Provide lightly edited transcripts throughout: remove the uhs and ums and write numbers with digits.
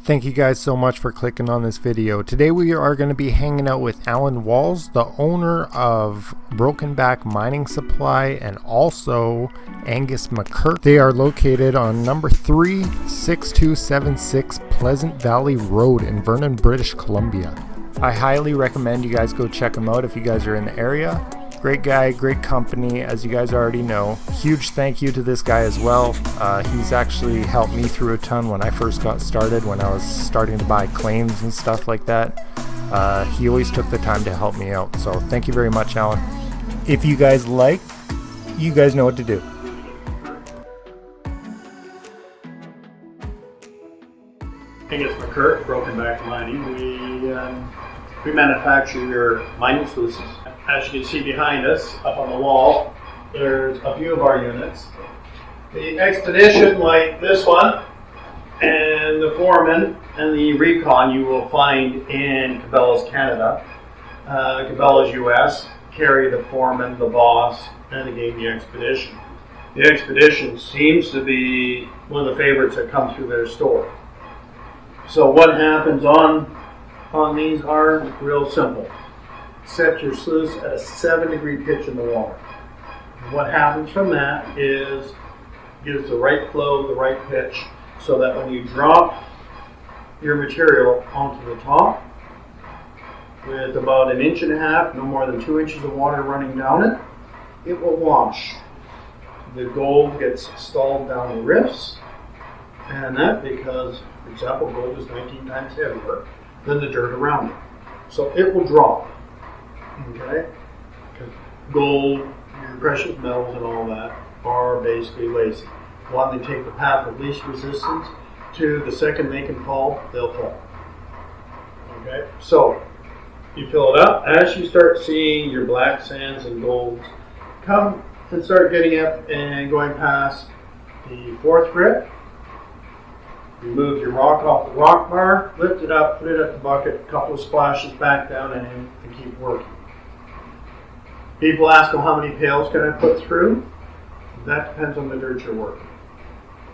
Thank you guys so much for clicking on this video. Today we are going to be hanging out with Alan Walls, the owner of Broken Back Mining Supply, and also Angus MacKirk. They are located on number 36276 Pleasant Valley Road in Vernon, British Columbia. I highly recommend you guys go check them out if you guys are in the area. Great guy, great company, as you guys already know. Huge thank you to this guy as well. He's actually helped me through a ton when I first got started, when I was starting to buy claims and stuff like that. He always took the time to help me out, so thank you very much, Alan. If you guys like, you guys know what to do. Angus MacKirk, Broken Back Mining. We manufacture your mining sluices. As you can see behind us, up on the wall, there's a few of our units. The Expedition, like this one, and the Foreman, and the Recon you will find in Cabela's Canada. Cabela's US carry the Foreman, the Boss, and again the Expedition. The Expedition seems to be one of the favorites that come through their store. So what happens on these are real simple. Set your sluice at a 7-degree pitch in the water. And what happens from that is gives the right flow, the right pitch, so that when you drop your material onto the top with about 1.5 inches, no more than 2 inches of water running down it, it will wash. The gold gets stalled down the rifts, and that because, for example, gold is 19 times heavier than the dirt around it. So it will drop. Okay? Because gold, your precious metals and all that are basically lazy. One, they take the path of least resistance. Two, the second they can fall, they'll fall. Okay? So, you fill it up. As you start seeing your black sands and golds come and start getting up and going past the fourth grip, remove your rock off the rock bar, lift it up, put it at the bucket, a couple of splashes back down and keep working. People ask, well, how many pails can I put through? That depends on the dirt you're working.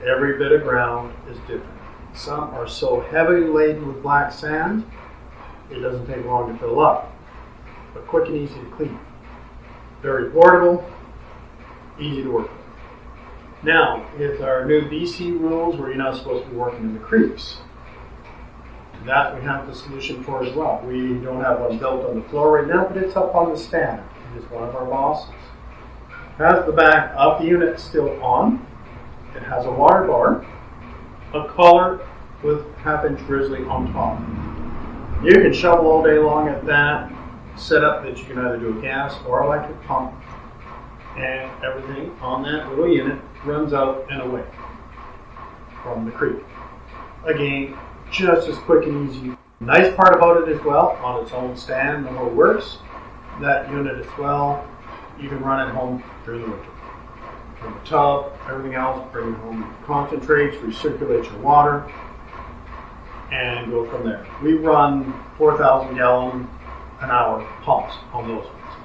Every bit of ground is different. Some are so heavily laden with black sand, it doesn't take long to fill up, but quick and easy to clean. Very portable, easy to work with. Now, with our new BC rules where you're not supposed to be working in the creeks, that we have the solution for as well. We don't have one built on the floor right now, but it's up on the stand. It is one of our bosses. It has the back of the unit still on. It has a water bar, a collar with 1/2-inch grizzly on top. You can shovel all day long at that setup that you can either do a gas or electric pump, and everything on that little unit runs out and away from the creek. Again, just as quick and easy. Nice part about it as well, on its own stand, no more works. That unit as well, you can run it home during the winter. From the tub, everything else, bring it home concentrates, recirculate your water, and go from there. We run 4,000 gallon an hour pumps on those ones.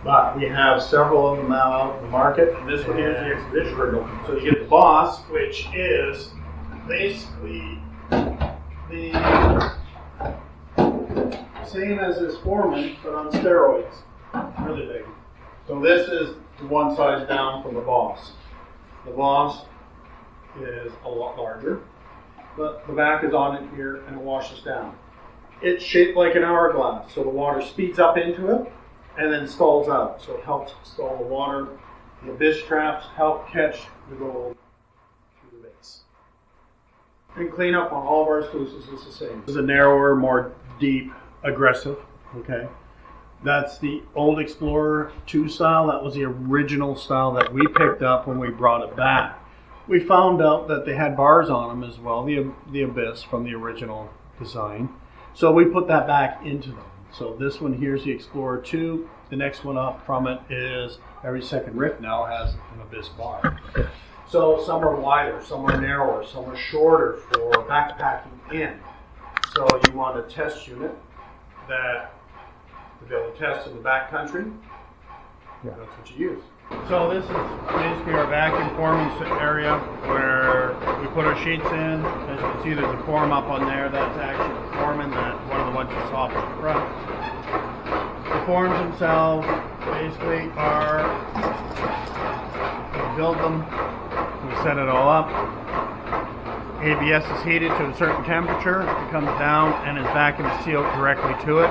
But we have several of them now out in the market, and this one here is the Expedition. So you get the Boss, which is basically the same as this Foreman, but on steroids. Really big. So this is one size down from the Boss. The Boss is a lot larger, but the back is on it here and it washes down. It's shaped like an hourglass, so the water speeds up into it and then stalls out. So it helps stall the water. The abyss traps help catch the gold through the base. And clean up on all of our sluices is the same. This is a narrower, more deep, aggressive. Okay, that's the old Explorer 2 style. That was the original style that we picked up when we brought it back. We found out that they had bars on them as well, the abyss from the original design. So we put that back into them. So this one here is the Explorer 2. The next one up from it is every second rift now has an abyss bar. So some are wider, some are narrower, some are shorter for backpacking in. So you want a test unit that to be able to test in the back country. Yeah. That's what you use. So this is basically our vacuum forming area where we put our sheets in. As you can see, there's a form up on there. That's actually the foreman, that one of the ones you saw up in front. The forms themselves basically are, we build them, we set it all up. ABS is heated to a certain temperature. It comes down and is vacuum sealed directly to it.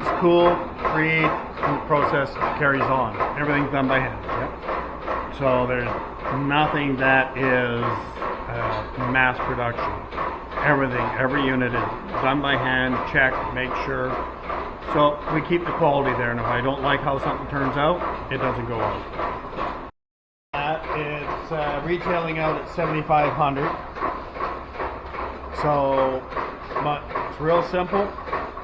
It's cool, freed, and the process carries on. Everything's done by hand. Yep. So there's nothing that is mass production. Everything, every unit is done by hand, checked, make sure. So we keep the quality there, and if I don't like how something turns out, it doesn't go out. It's retailing out at $7,500. So, but it's real simple.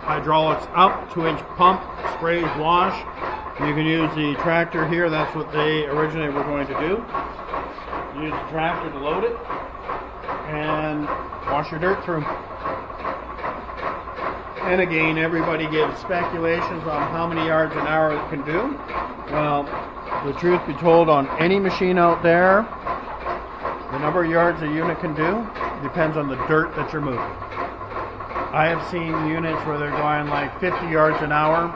Hydraulics up, 2-inch pump, sprays, wash. You can use the tractor here. That's what they originally were going to do. Use the tractor to load it and wash your dirt through. And again, everybody gives speculations on how many yards an hour it can do. Well, the truth be told, on any machine out there, the number of yards a unit can do depends on the dirt that you're moving. I have seen units where they're going like 50 yards an hour.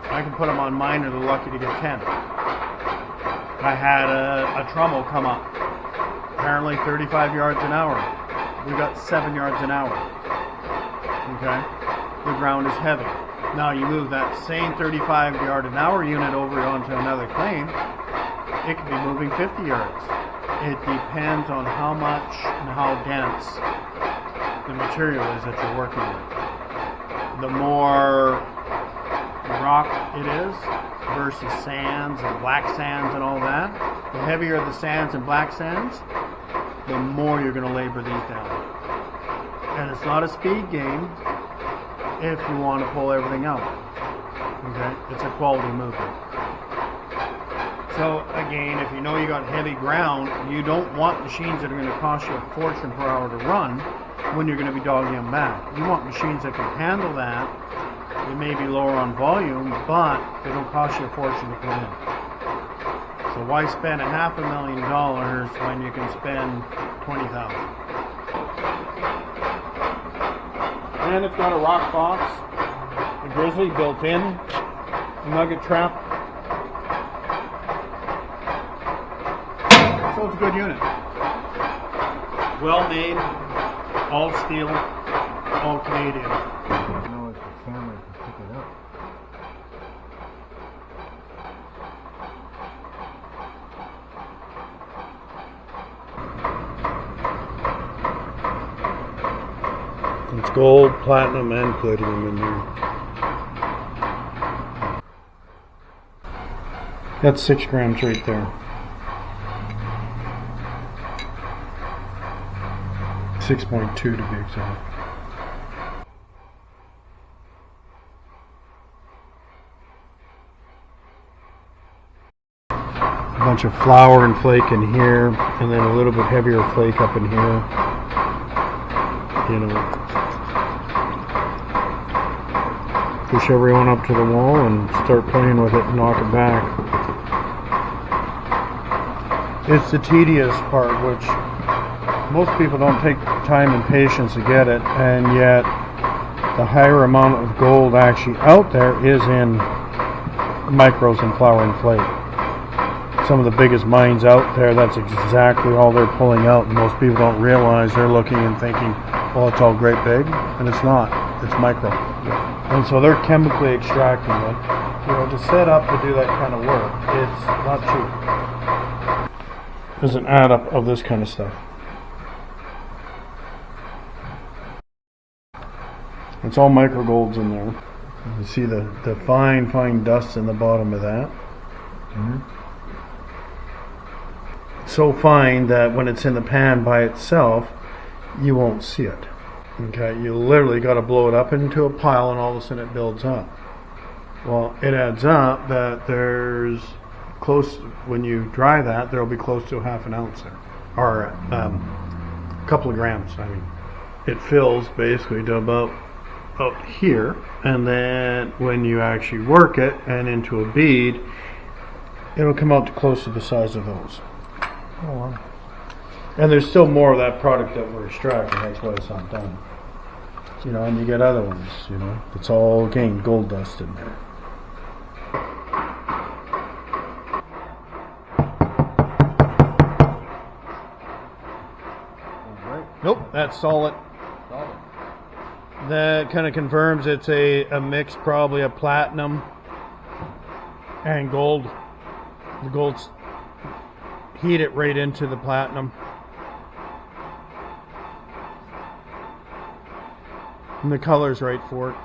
I can put them on mine, and they're lucky to get 10. I had a trommel come up, apparently 35 yards an hour. We got 7 yards an hour. Okay, the ground is heavy. Now you move that same 35 yard an hour unit over onto another claim, it can be moving 50 yards. It depends on how much and how dense the material is that you're working with. The more rock it is versus sands and black sands and all that, the heavier the sands and black sands, the more you're going to labor these down. And it's not a speed game if you want to pull everything out. Okay? It's a quality movement. So again, if you know you got heavy ground, you don't want machines that are going to cost you a fortune per hour to run when you're going to be dogging them back. You want machines that can handle that. They may be lower on volume, but they don't cost you a fortune to put in. So why spend $500,000 when you can spend $20,000? And it's got a rock box, a grizzly built in, a nugget trap. So it's a good unit. Well made, all steel, all Canadian. I know it's the camera to pick it up. It's gold, platinum, and palladium in there. That's 6 grams right there. 6.2 to be exact. A bunch of flour and flake in here, and then a little bit heavier flake up in here. You know, push everyone up to the wall and start playing with it and knock it back. It's the tedious part, which most people don't take time and patience to get it, and yet the higher amount of gold actually out there is in micros and flour and flake. Some of the biggest mines out there, that's exactly all they're pulling out, and most people don't realize. They're looking and thinking, well, it's all great big, and it's not. It's micro. And so they're chemically extracting it. You know, to set up to do that kind of work, it's not cheap. There's an add up of this kind of stuff. It's all micro golds in there. You see the fine dust in the bottom of that. Mm-hmm. So fine that when it's in the pan by itself, you won't see it. Okay, you literally got to blow it up into a pile, and all of a sudden it builds up. Well, it adds up that there's close, when you dry that, there will be close to half an ounce there, or a couple of grams. I mean, it fills basically to about here, and then when you actually work it and into a bead, it'll come out to close to the size of those. Oh, wow. And there's still more of that product that we're extracting, that's why it's not done. You know, and you get other ones, you know, it's all, again, gold dust in there. Nope, that's solid. That kind of confirms it's a mix, probably a platinum and gold. The gold's heat it right into the platinum. And the color's right for it.